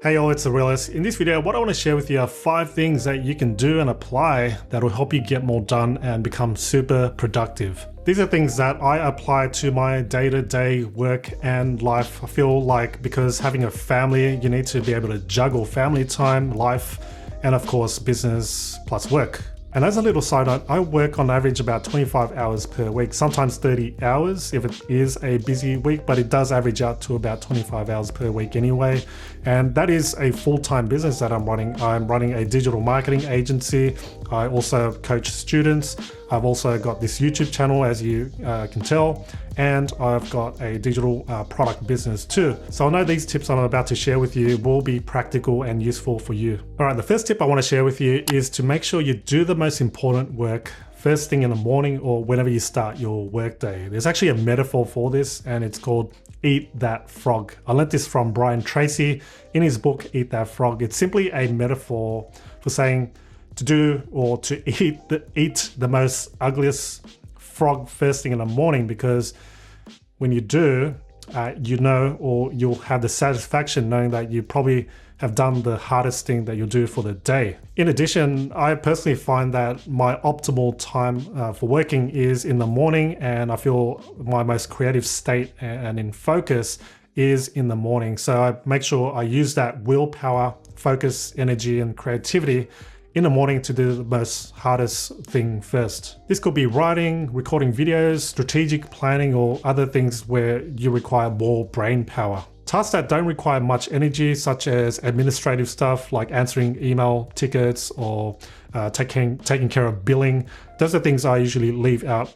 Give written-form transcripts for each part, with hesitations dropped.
Hey all, it's Aurelius. In this video, what I want to share with you are 5 things that you can do and apply that will help you get more done and become super productive. These are things that I apply to my day-to-day work and life. I feel like because having a family, you need to be able to juggle family time, life, and of course business plus work. And as a little side note, I work on average about 25 hours per week, sometimes 30 hours if it is a busy week, but it does average out to about 25 hours per week anyway. And that is a full-time business that I'm running. I'm running a digital marketing agency. I also coach students. I've also got this YouTube channel, as you can tell, and I've got a digital product business too. So I know these tips I'm about to share with you will be practical and useful for you. All right, the first tip I want to share with you is to make sure you do the most important work first thing in the morning or whenever you start your workday. There's actually a metaphor for this, and it's called Eat That Frog. I learned this from Brian Tracy in his book, Eat That Frog. It's simply a metaphor for saying to do or to eat the most ugliest frog first thing in the morning, because when you do, you know, or you'll have the satisfaction knowing that you probably have done the hardest thing that you'll do for the day. In addition, I personally find that my optimal time for working is in the morning, and I feel my most creative state and in focus is in the morning. So I make sure I use that willpower, focus, energy, and creativity in the morning to do the most hardest thing first. This could be writing, recording videos, strategic planning, or other things where you require more brain power. Tasks that don't require much energy, such as administrative stuff like answering email tickets or taking care of billing, those are things I usually leave out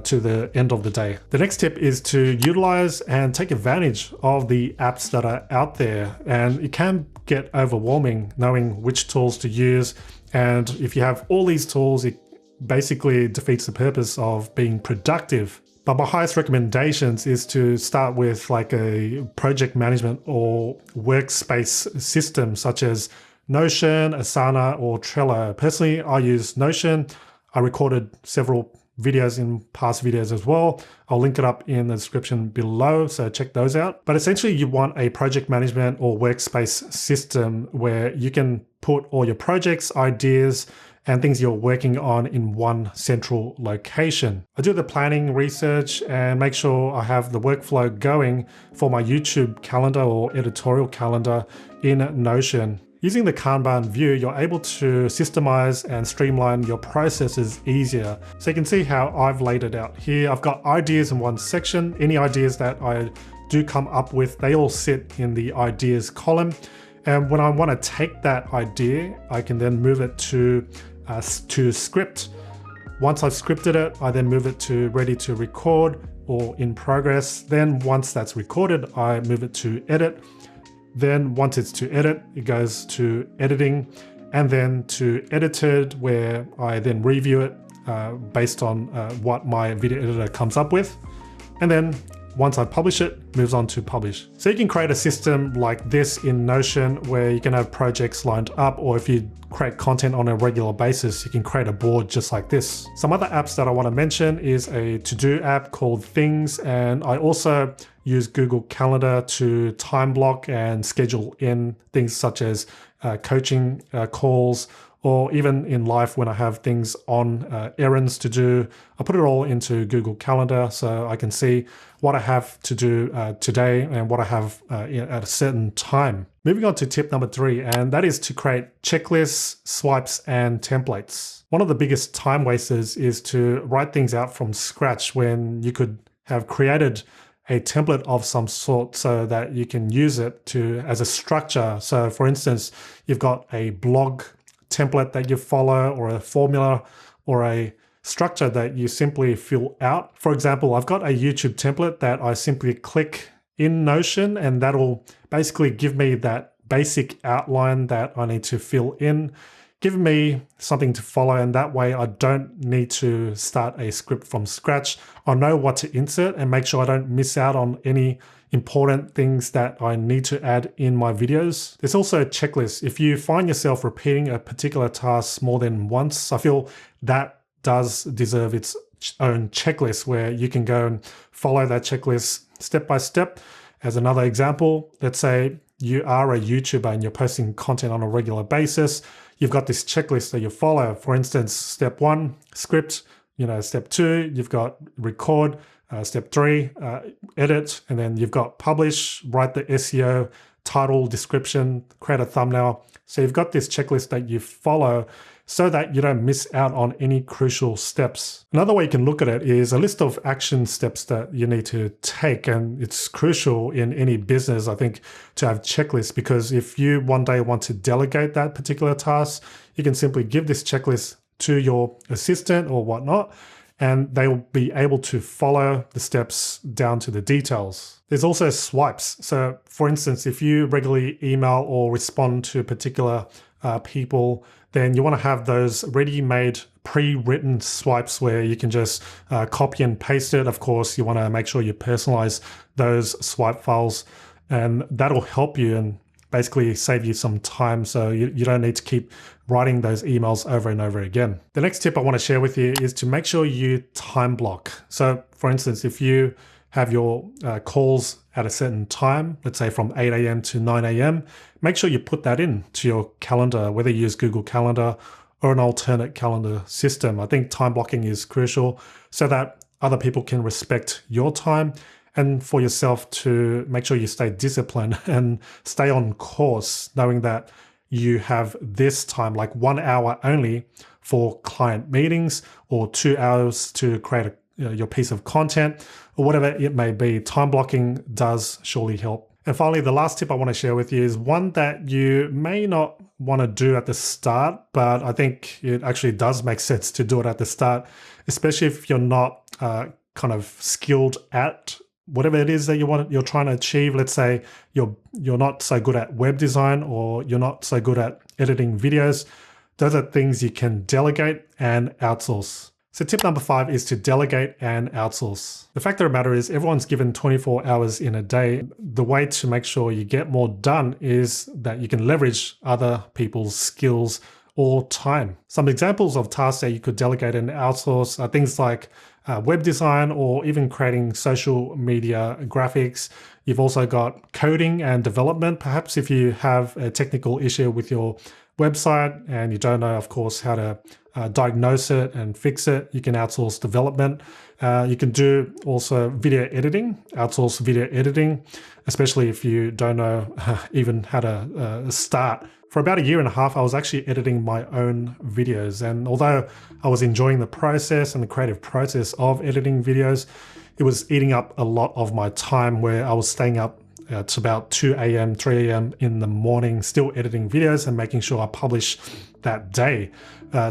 to the end of the day. The next tip is to utilize and take advantage of the apps that are out there. And it can get overwhelming knowing which tools to use. And if you have all these tools, it basically defeats the purpose of being productive. But my highest recommendations is to start with like a project management or workspace system such as Notion, Asana, or Trello. Personally, I use Notion. I recorded several videos in past videos as well. I'll link it up in the description below, so check those out. But essentially you want a project management or workspace system where you can put all your projects, ideas, and things you're working on in one central location. I do the planning, research, and make sure I have the workflow going for my YouTube calendar or editorial calendar in Notion. Using the Kanban view, you're able to systemize and streamline your processes easier. So you can see how I've laid it out here. I've got ideas in one section. Any ideas that I do come up with, they all sit in the ideas column. And when I want to take that idea, I can then move it to script. Once I've scripted it, I then move it to ready to record or in progress. Then once that's recorded, I move it to edit. Then once it's to edit, it goes to editing, and then to edited, where I then review it based on what my video editor comes up with. And then once I publish it, moves on to publish. So you can create a system like this in Notion where you can have projects lined up, or if you create content on a regular basis, you can create a board just like this. Some other apps that I want to mention is a to-do app called Things, and I also use Google Calendar to time block and schedule in things such as coaching calls, or even in life when I have things on errands to do. I put it all into Google Calendar so I can see what I have to do today and what I have at a certain time. Moving on to tip number 3, and that is to create checklists, swipes, and templates. One of the biggest time wasters is to write things out from scratch when you could have created a template of some sort so that you can use it as a structure. So for instance, you've got a blog template that you follow, or a formula, or a structure that you simply fill out. For example, I've got a YouTube template that I simply click in Notion, and that'll basically give me that basic outline that I need to fill in, giving me something to follow, and that way I don't need to start a script from scratch. I know what to insert and make sure I don't miss out on any important things that I need to add in my videos. There's also a checklist. If you find yourself repeating a particular task more than once, I feel that does deserve its own checklist where you can go and follow that checklist step by step. As another example, let's say you are a YouTuber and you're posting content on a regular basis, you've got this checklist that you follow. For instance, step 1, script, step 2, you've got record, step 3, edit, and then you've got publish, write the SEO, title, description, create a thumbnail. So you've got this checklist that you follow so that you don't miss out on any crucial steps. Another way you can look at it is a list of action steps that you need to take. And it's crucial in any business, I think, to have checklists, because if you one day want to delegate that particular task, you can simply give this checklist to your assistant or whatnot, and they will be able to follow the steps down to the details. There's also swipes. So for instance, if you regularly email or respond to particular people, then you want to have those ready-made, pre-written swipes where you can just copy and paste it. Of course, you want to make sure you personalize those swipe files, and that'll help you and basically save you some time, so you don't need to keep writing those emails over and over again. The next tip I want to share with you is to make sure you time block. So for instance, if you have your calls at a certain time, let's say from 8 a.m. to 9 a.m., make sure you put that in to your calendar, whether you use Google Calendar or an alternate calendar system. I think time blocking is crucial so that other people can respect your time, and for yourself to make sure you stay disciplined and stay on course, knowing that you have this time, like 1 hour only for client meetings or 2 hours to create your piece of content or whatever it may be. Time blocking does surely help. And finally, the last tip I want to share with you is one that you may not want to do at the start, but I think it actually does make sense to do it at the start, especially if you're not kind of skilled at whatever it is that you're trying to achieve. Let's say you're not so good at web design, or you're not so good at editing videos. Those are things you can delegate and outsource. So tip number 5 is to delegate and outsource. The fact of the matter is everyone's given 24 hours in a day. The way to make sure you get more done is that you can leverage other people's skills or time. Some examples of tasks that you could delegate and outsource are things like web design, or even creating social media graphics. You've also got coding and development. Perhaps if you have a technical issue with your website and you don't know, of course, how to diagnose it and fix it, you can outsource development. You can do also video editing, outsource video editing, especially if you don't know even how to start. For about 1.5 years, I was actually editing my own videos. And although I was enjoying the process and the creative process of editing videos, it was eating up a lot of my time, where I was staying up to about 2 a.m., 3 a.m. in the morning, still editing videos and making sure I publish that day.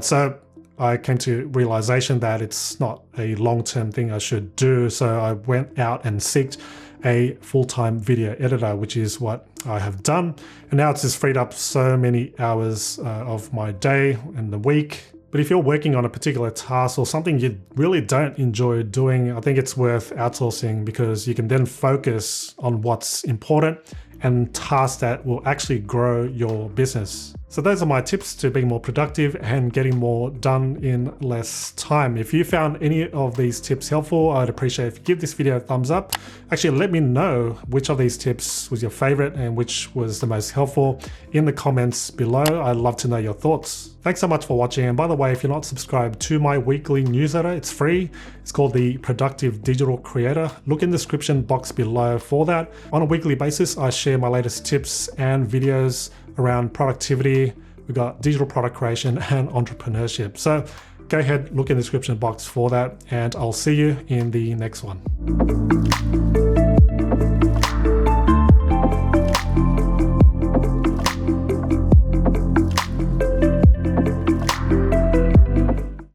So I came to realization that it's not a long-term thing I should do. So I went out and sought a full-time video editor, which is what I have done. And now it's just freed up so many hours of my day and the week. But if you're working on a particular task or something you really don't enjoy doing, I think it's worth outsourcing, because you can then focus on what's important and tasks that will actually grow your business. So those are my tips to being more productive and getting more done in less time. If you found any of these tips helpful, I'd appreciate if you give this video a thumbs up. Actually, let me know which of these tips was your favorite and which was the most helpful in the comments below. I'd love to know your thoughts. Thanks so much for watching. And by the way, if you're not subscribed to my weekly newsletter, it's free. It's called the Productive Digital Creator. Look in the description box below for that. On a weekly basis, I share my latest tips and videos around productivity. We've got digital product creation and entrepreneurship. So go ahead, look in the description box for that, and I'll see you in the next one.